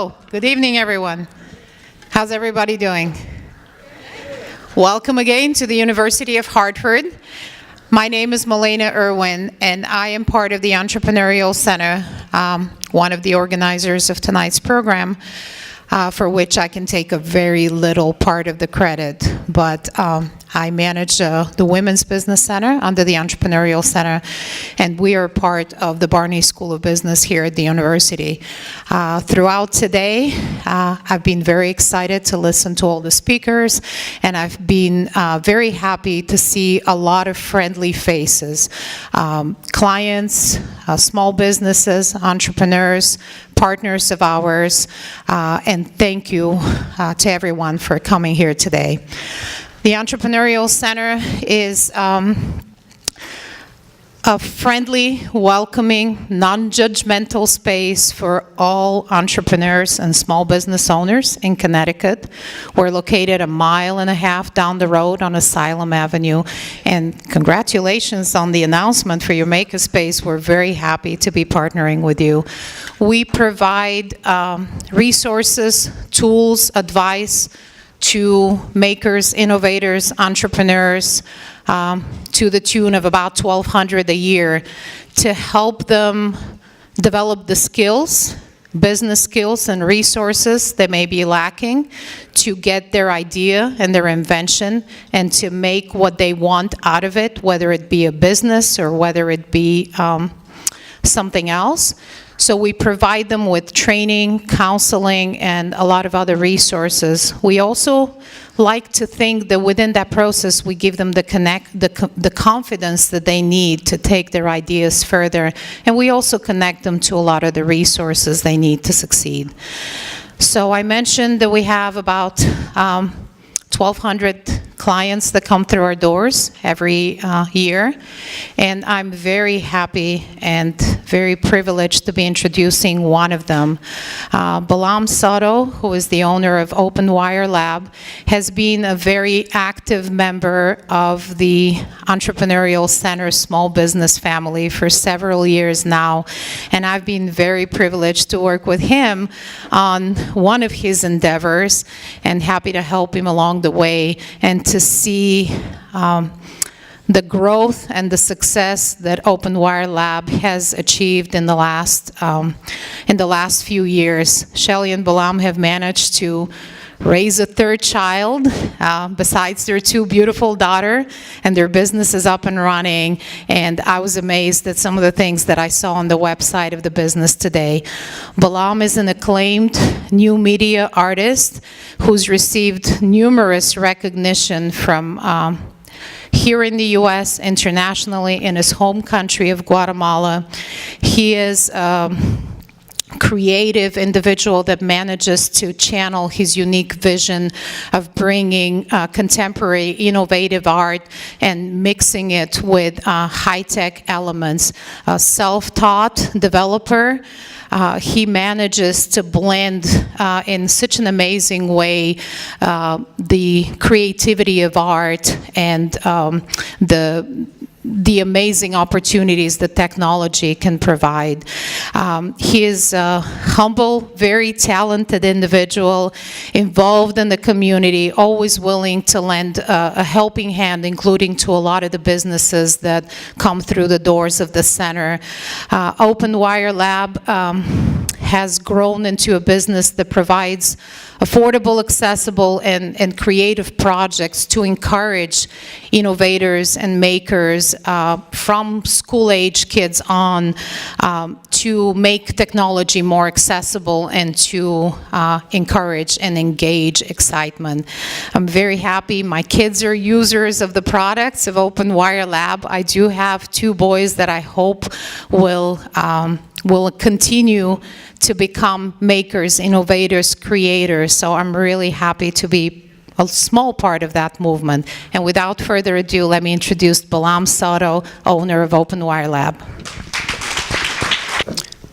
Good evening, everyone. How's everybody doing? Welcome again to the University of Hartford. My name is Milena Erwin, and I am part of the Entrepreneurial Center, one of the organizers of tonight's program, for which I can take a very little part of the credit. But I manage the Women's Business Center under the Entrepreneurial Center, and we are part of the Barney School of Business here at the university. Throughout today, I've been very excited to listen to all the speakers, and I've been very happy to see a lot of friendly faces. Clients, small businesses, entrepreneurs, partners of ours, and thank you to everyone for coming here today. The Entrepreneurial Center is a friendly, welcoming, non-judgmental space for all entrepreneurs and small business owners in Connecticut. We're located 1.5 miles down the road on Asylum Avenue, and congratulations on the announcement for your makerspace. We're very happy to be partnering with you. We provide resources, tools, advice to makers, innovators, entrepreneurs, to the tune of about $1,200 a year to help them develop the skills, business skills and resources they may be lacking to get their idea and their invention and to make what they want out of it, whether it be a business or whether it be something else. So we provide them with training, counseling, and a lot of other resources. We also like to think that within that process, we give them the confidence that they need to take their ideas further. And we also connect them to a lot of the resources they need to succeed. So I mentioned that we have about 1,200 clients that come through our doors every year, and I'm very happy and very privileged to be introducing one of them. Balam Soto, who is the owner of Open Wire Lab, has been a very active member of the Entrepreneurial Center small business family for several years now, and I've been very privileged to work with him on one of his endeavors and happy to help him along the way and to see the growth and the success that Open Wire Lab has achieved in the last few years. Shelly and Balam have managed to raise a third child besides their two beautiful daughters, and their business is up and running. And I was amazed at some of the things that I saw on the website of the business today. Balam is an acclaimed new media artist who's received numerous recognition from here in the U.S., internationally, in his home country of Guatemala. He is creative individual that manages to channel his unique vision of bringing contemporary innovative art and mixing it with high-tech elements. A self-taught developer, he manages to blend in such an amazing way the creativity of art and the amazing opportunities that technology can provide. He is a humble, very talented individual, involved in the community, always willing to lend a helping hand, including to a lot of the businesses that come through the doors of the center. Open Wire Lab has grown into a business that provides affordable, accessible, and creative projects to encourage innovators and makers from school-age kids on to make technology more accessible and to encourage and engage excitement. I'm very happy. My kids are users of the products of Open Wire Lab. I do have 2 boys that I hope will continue to become makers, innovators, creators. So I'm really happy to be a small part of that movement. And without further ado, let me introduce Balam Soto, owner of Open Wire Lab.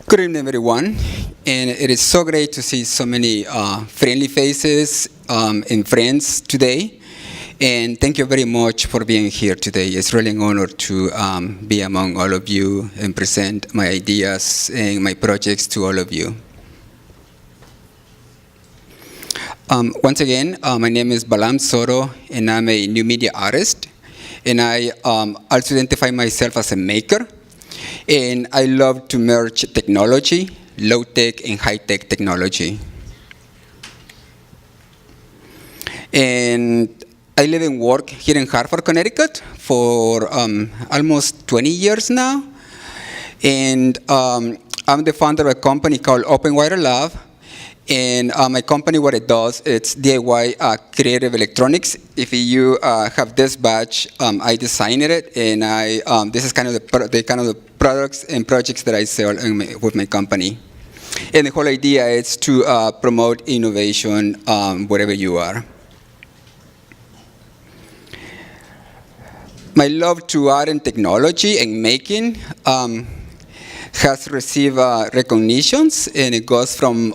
Good evening, everyone. And it is so great to see so many friendly faces and friends today. And thank you very much for being here today. It's really an honor to be among all of you and present my ideas and my projects to all of you. Once again, my name is Balam Soto, and I'm a new media artist. And I also identify myself as a maker. And I love to merge technology, low-tech and high-tech technology. And I live and work here in Hartford, Connecticut for almost 20 years now. And I'm the founder of a company called Open Wire Lab. And my company, what it does, it's DIY creative electronics. If you have this badge, I designed it, and this is kind of the products and projects that I sell with my company. And the whole idea is to promote innovation wherever you are. My love to art and technology and making has received recognitions, and it goes from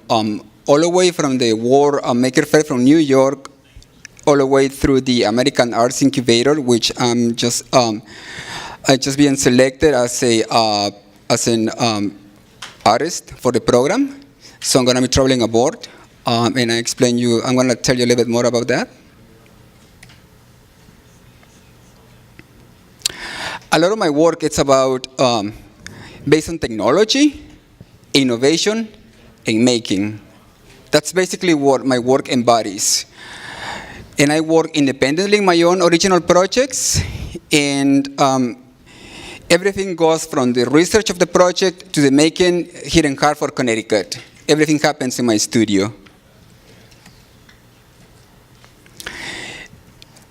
all the way from the World Maker Fair from New York, all the way through the American Arts Incubator, which I just being selected as an artist for the program. So I'm going to be traveling aboard, and I'm going to tell you a little bit more about that. A lot of my work, it's about based on technology, innovation, and making. That's basically what my work embodies. And I work independently in my own original projects, and everything goes from the research of the project to the making here in Hartford, Connecticut. Everything happens in my studio.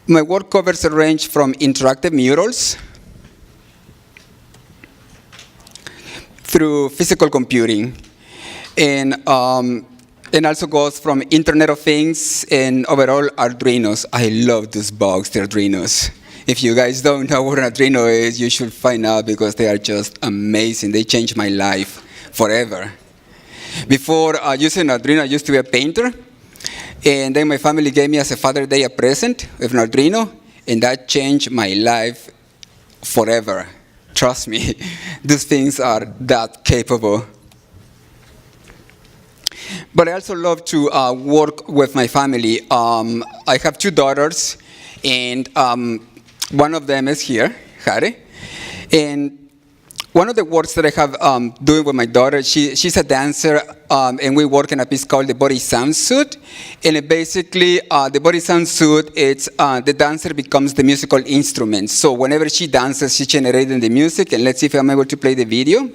My work covers a range from interactive murals through physical computing, and also goes from Internet of Things and overall Arduinos. I love those bugs, the Arduinos. If you guys don't know what an Arduino is, you should find out because they are just amazing. They changed my life forever. Before using Arduino, I used to be a painter, and then my family gave me as a Father's Day a present with an Arduino, and that changed my life forever. Trust me, these things are that capable. But I also love to work with my family. I have two daughters, and one of them is here, Harry. And one of the works that I have doing with my daughter, she's a dancer, and we work in a piece called the Body Sound Suit. And it basically, the Body Sound Suit, it's the dancer becomes the musical instrument. So whenever she dances, she's generating the music. And let's see if I'm able to play the video.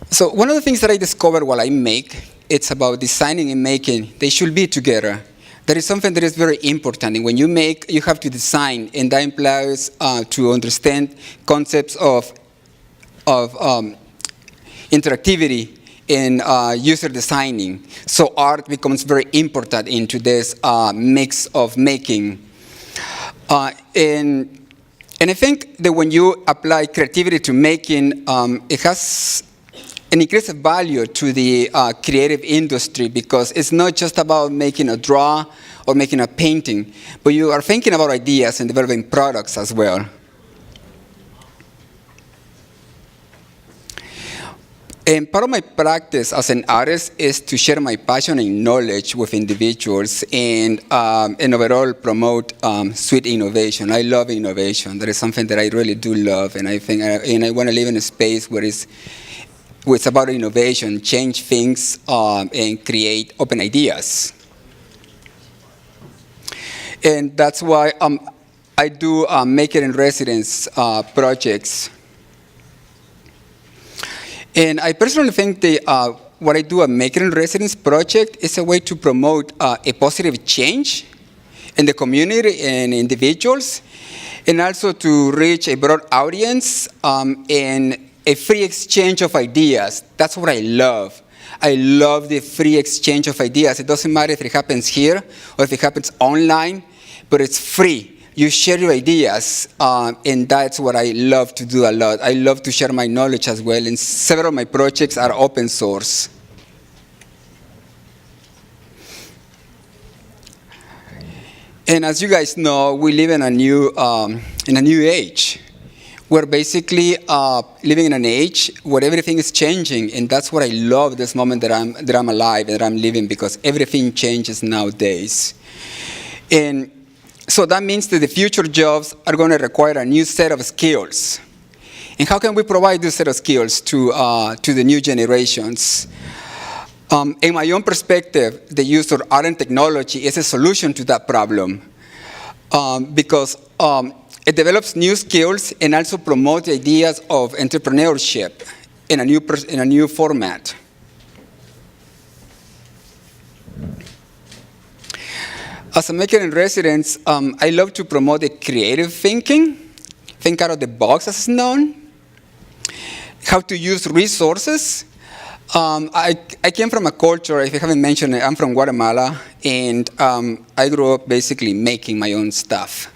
So one of the things that I discovered while I make, it's about designing and making. They should be together. That is something that is very important. And when you make, you have to design, and that implies to understand concepts of interactivity and user designing. So art becomes very important into this mix of making. And I think that when you apply creativity to making, it has an increased value to the creative industry, because it's not just about making a draw or making a painting, but you are thinking about ideas and developing products as well. And part of my practice as an artist is to share my passion and knowledge with individuals and overall promote sweet innovation. I love innovation. That is something that I really do love, and I think I want to live in a space where it's about innovation, change things, and create open ideas. And that's why I do Maker in Residence projects. And I personally think what I do a Maker in Residence project is a way to promote a positive change in the community and individuals, and also to reach a broad audience and a free exchange of ideas. That's what I love. I love the free exchange of ideas. It doesn't matter if it happens here or if it happens online, but it's free. you share your ideas, and that's what I love to do a lot. I love to share my knowledge as well, and several of my projects are open source. And as you guys know, we live in a new age. We're basically living in an age where everything is changing, and that's what I love this moment that I'm alive and that I'm living, because everything changes nowadays. And so that means that the future jobs are going to require a new set of skills. And how can we provide this set of skills to the new generations? In my own perspective, the use of art and technology is a solution to that problem, because it develops new skills and also promotes ideas of entrepreneurship in a new format. As a maker in residence, I love to promote the creative thinking, think out of the box as it's known, how to use resources. I came from a culture, if I haven't mentioned it, I'm from Guatemala, and I grew up basically making my own stuff.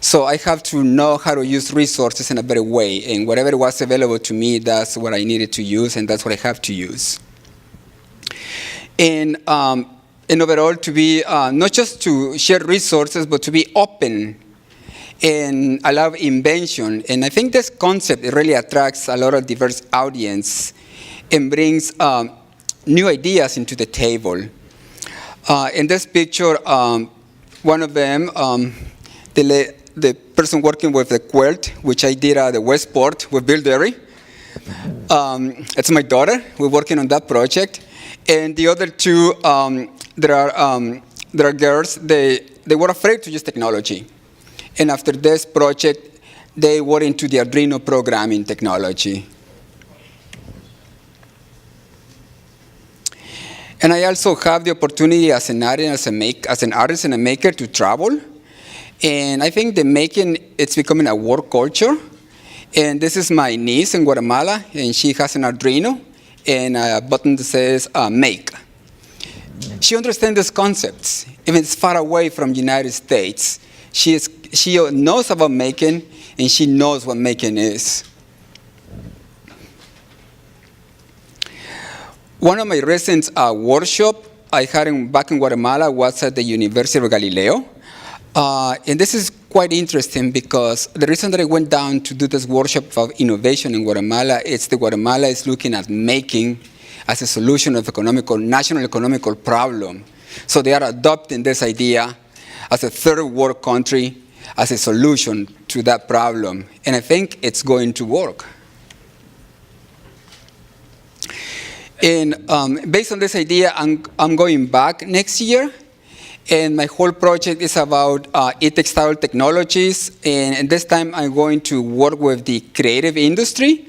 So I have to know how to use resources in a better way, and whatever was available to me, that's what I needed to use, and that's what I have to use. And overall, to be not just to share resources, but to be open and allow invention. And I think this concept, it really attracts a lot of diverse audience and brings new ideas into the table. In this picture, one of them, the person working with the quilt, which I did at the Westport with Bill Derry. It's my daughter. We're working on that project. And the other two, there are girls, they were afraid to use technology. And after this project, they were into the Arduino programming technology. And I also have the opportunity as an artist and a maker to travel. And I think the making, it's becoming a work culture. And this is my niece in Guatemala, and she has an Arduino and a button that says make. She understands these concepts, even it's far away from the United States. She knows about making, and she knows what making is. One of my recent workshops I had back in Guatemala was at the University of Galileo. And this is quite interesting, because the reason that I went down to do this workshop of innovation in Guatemala is that Guatemala is looking at making as a solution of national economical problem. So they are adopting this idea as a third world country as a solution to that problem. And I think it's going to work. And based on this idea, I'm going back next year. And my whole project is about e-textile technologies. And this time I'm going to work with the creative industry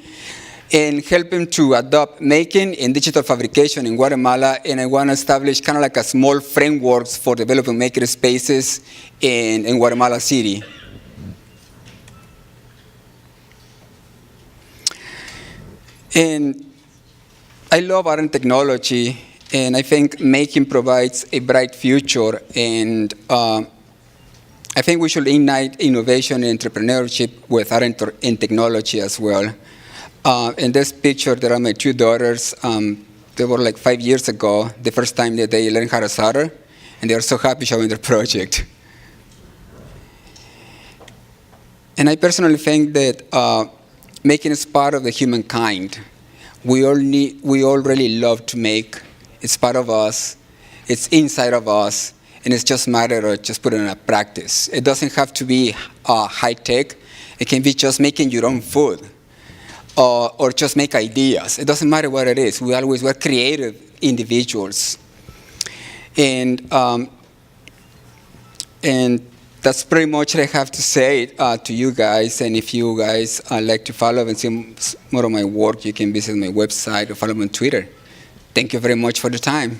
and help them to adopt making and digital fabrication in Guatemala. And I want to establish kind of like a small frameworks for developing maker spaces in Guatemala City. And I love art and technology. And I think making provides a bright future, and I think we should ignite innovation and entrepreneurship with art and technology as well. In this picture, there are my two daughters. They were like 5 years ago, the first time that they learned how to solder, and they are so happy showing their project. And I personally think that making is part of the humankind. We all really love to make. It's part of us, it's inside of us, and it's just a matter of just putting it in practice. It doesn't have to be high tech. It can be just making your own food, or just make ideas. It doesn't matter what it is. We're creative individuals. And that's pretty much what I have to say to you guys. And if you guys like to follow and see more of my work, you can visit my website or follow me on Twitter. Thank you very much for the time.